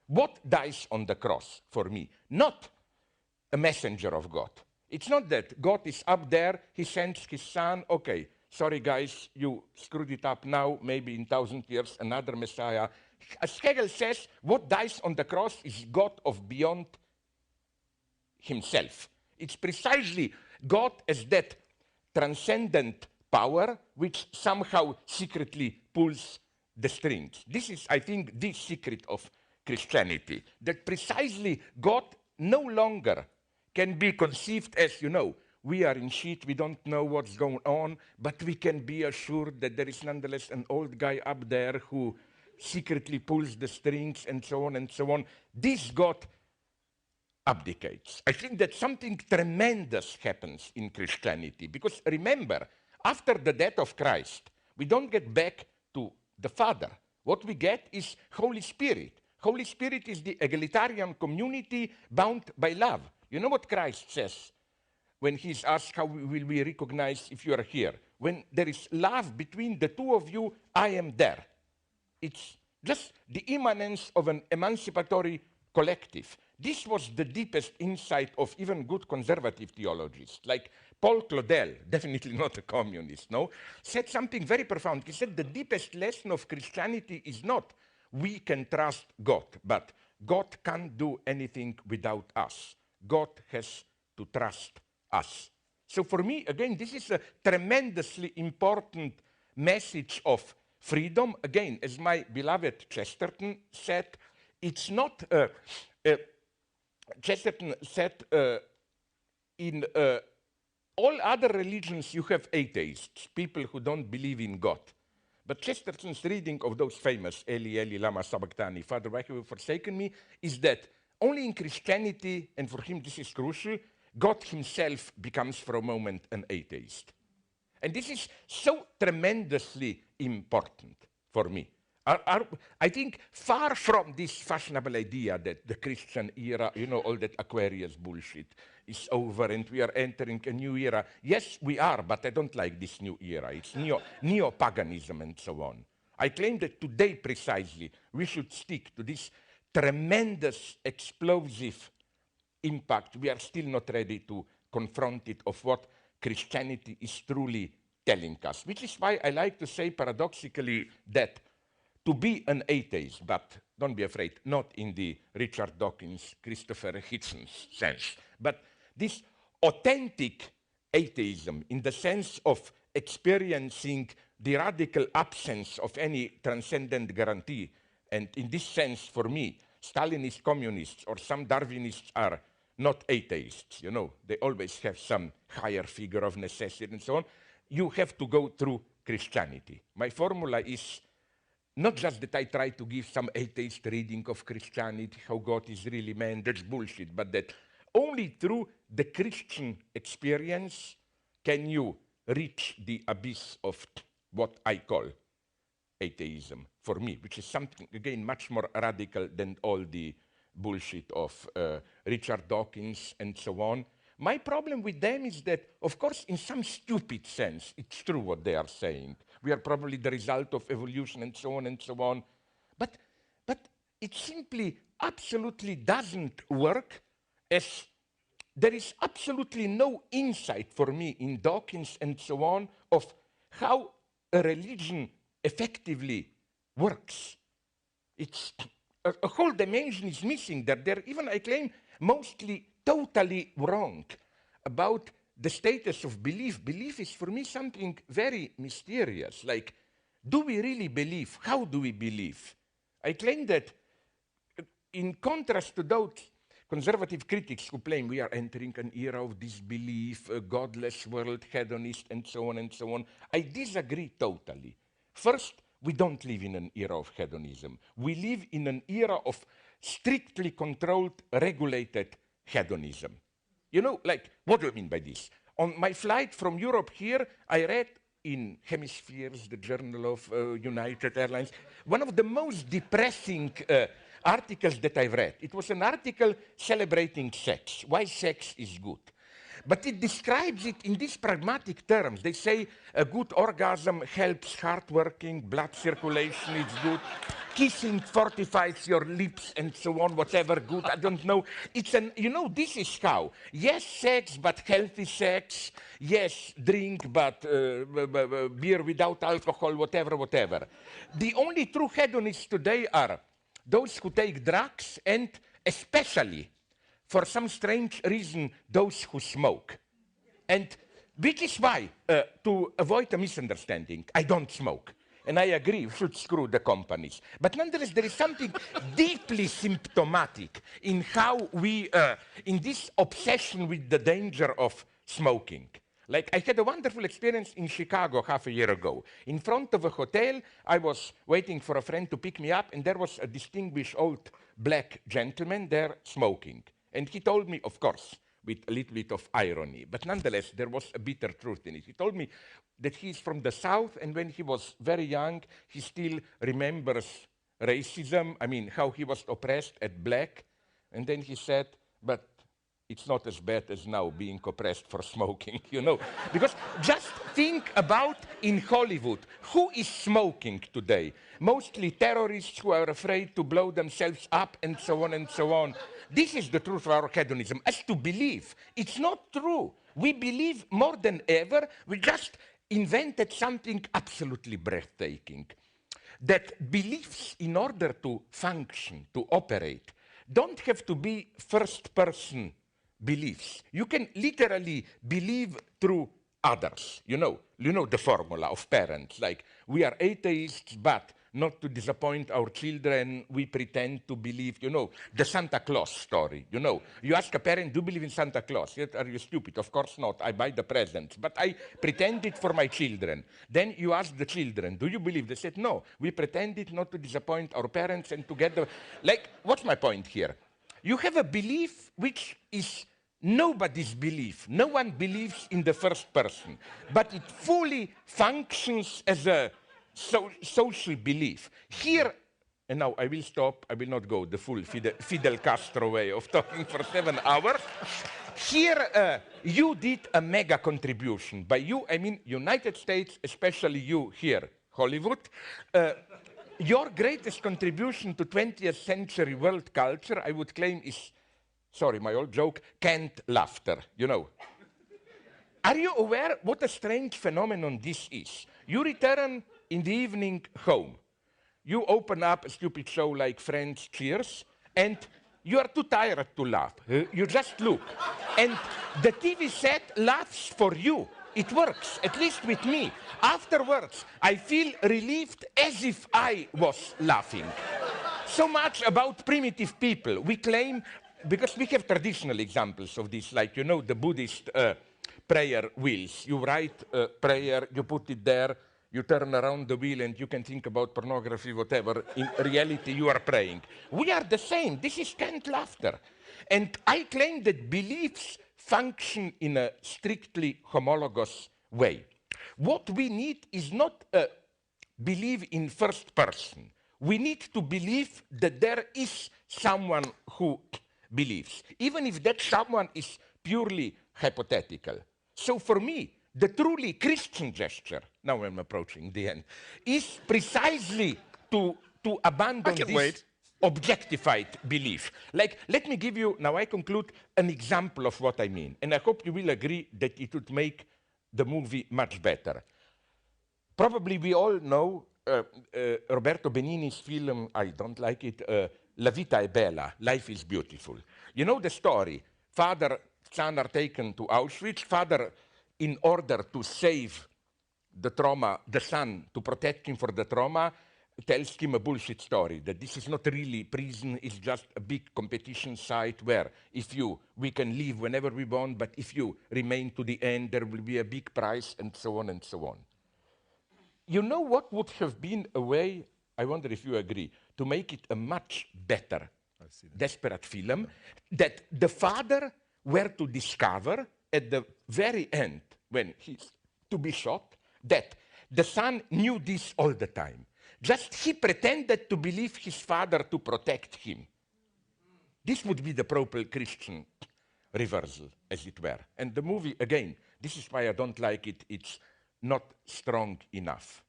What dies on the cross for me? Not a messenger of God. It's not that God is up there, he sends his son, okay, sorry guys, you screwed it up now, maybe in 1,000 years, another Messiah. As Hegel says, what dies on the cross is God of beyond himself. It's precisely God as that transcendent power which somehow secretly pulls the strings. This is, I think, the secret of Christianity, that precisely God no longer can be conceived as, you know, we are in shit, we don't know what's going on, but we can be assured that there is nonetheless an old guy up there who secretly pulls the strings and so on and so on. This God abdicates. I think that something tremendous happens in Christianity, because remember, after the death of Christ, we don't get back to the Father. What we get is Holy Spirit. Holy Spirit is the egalitarian community bound by love. You know what Christ says when he's asked, how will we recognize if you are here? When there is love between the two of you, I am there. It's just the immanence of an emancipatory collective. This was the deepest insight of even good conservative theologians, like Paul Claudel, definitely not a communist, no, said something very profound. He said the deepest lesson of Christianity is not we can trust God, but God can't do anything without us. God has to trust us. So for me, again, this is a tremendously important message of freedom. Again, as my beloved Chesterton said, it's not, Chesterton said, in all other religions you have atheists, people who don't believe in God. But Chesterton's reading of those famous Eli, Eli, lama sabachthani, Father, why have you forsaken me, is that only in Christianity, and for him this is crucial, God himself becomes for a moment an atheist. And this is so tremendously important for me. I think far from this fashionable idea that the Christian era, you know, all that Aquarius bullshit is over and we are entering a new era. Yes, we are, but I don't like this new era. It's neo-paganism and so on. I claim that today precisely we should stick to this tremendous, explosive impact. We are still not ready to confront it of what Christianity is truly telling us, which is why I like to say paradoxically that to be an atheist, but don't be afraid, not in the Richard Dawkins, Christopher Hitchens sense, but this authentic atheism in the sense of experiencing the radical absence of any transcendent guarantee. And in this sense, for me, Stalinist communists or some Darwinists are not atheists, you know, they always have some higher figure of necessity and so on. You have to go through Christianity. My formula is not just that I try to give some atheist reading of Christianity, how God is really man, that's bullshit, but that only through the Christian experience can you reach the abyss of what I call atheism for me, which is something, again, much more radical than all the bullshit of Richard Dawkins and so on. My problem with them is that, of course, in some stupid sense, it's true what they are saying. We are probably the result of evolution and so on and so on. But it simply absolutely doesn't work, as there is absolutely no insight for me in Dawkins and so on of how a religion effectively works. It's a whole dimension is missing that they're even, I claim, mostly totally wrong about the status of belief. Belief is for me something very mysterious. Like, do we really believe? How do we believe? I claim that in contrast to those conservative critics who claim we are entering an era of disbelief, a godless world, hedonist, and so on, I disagree totally. First, we don't live in an era of hedonism. We live in an era of strictly controlled, regulated hedonism. You know, like, what do I mean by this? On my flight from Europe here, I read in Hemispheres, the Journal of United Airlines, one of the most depressing articles that I've read. It was an article celebrating sex, why sex is good. But it describes it in these pragmatic terms. They say a good orgasm helps heart working, blood circulation is good, kissing fortifies your lips and so on, whatever good, I don't know. It's an, you know, this is how. Yes, sex, but healthy sex. Yes, drink, but beer without alcohol, whatever, whatever. The only true hedonists today are those who take drugs and especially, for some strange reason, those who smoke. And which is why, to avoid a misunderstanding, I don't smoke. And I agree, we should screw the companies. But nonetheless, there is something deeply symptomatic in how we, in this obsession with the danger of smoking. Like, I had a wonderful experience in Chicago half a year ago. In front of a hotel, I was waiting for a friend to pick me up, and there was a distinguished old black gentleman there smoking. And he told me, of course, with a little bit of irony, but nonetheless, there was a bitter truth in it. He told me that he's from the South, and when he was very young, he still remembers racism, I mean, how he was oppressed at black. And then he said, but it's not as bad as now being oppressed for smoking, you know. Because just think about in Hollywood, who is smoking today? Mostly terrorists who are afraid to blow themselves up and so on and so on. This is the truth of our hedonism. As to believe, it's not true. We believe more than ever. We just invented something absolutely breathtaking. That beliefs, in order to function, to operate, don't have to be first-person beliefs. You can literally believe through others. You know the formula of parents, like we are atheists, but not to disappoint our children, we pretend to believe, you know, the Santa Claus story, you know. You ask a parent, do you believe in Santa Claus? Yet, are you stupid? Of course not. I buy the presents, but I pretend it for my children. Then you ask the children, do you believe? They said, no, we pretended not to disappoint our parents and together. Like, what's my point here? You have a belief which is nobody's belief. No one believes in the first person, but it fully functions as a social belief. Here, and now I will stop, I will not go the full Fidel Castro way of talking for 7 hours. Here, you did a mega contribution. By you, I mean United States, especially you here, Hollywood. Your greatest contribution to 20th century world culture, I would claim, is, sorry, my old joke, canned laughter, you know. Are you aware what a strange phenomenon this is? You return in the evening home. You open up a stupid show like Friends, Cheers, and you are too tired to laugh. You just look. And the TV set laughs for you. It works, at least with me. Afterwards, I feel relieved as if I was laughing. So much about primitive people. We claim, because we have traditional examples of this, like, you know, the Buddhist prayer wheels. You write a prayer, you put it there, you turn around the wheel and you can think about pornography, whatever. In reality, you are praying. We are the same. This is canned laughter. And I claim that beliefs function in a strictly homologous way. What we need is not believe in first person. We need to believe that there is someone who believes, even if that someone is purely hypothetical. So for me, the truly Christian gesture, now I'm approaching the end, is precisely to abandon this objectified belief. Like, let me give you, now I conclude, an example of what I mean. And I hope you will agree that it would make the movie much better. Probably we all know Roberto Benigni's film, I don't like it, La vita è bella, life is beautiful. You know the story. Father, son are taken to Auschwitz. Father, in order to save the trauma, the son, to protect him for the trauma, tells him a bullshit story, that this is not really prison, it's just a big competition site where we can leave whenever we want, but if you remain to the end, there will be a big prize, and so on and so on. You know what would have been a way, I wonder if you agree, to make it a much better, desperate film, that the father were to discover at the very end, when he's to be shot, that the son knew this all the time. Just he pretended to believe his father to protect him. This would be the proper Christian reversal, as it were. And the movie, again, this is why I don't like it, it's not strong enough.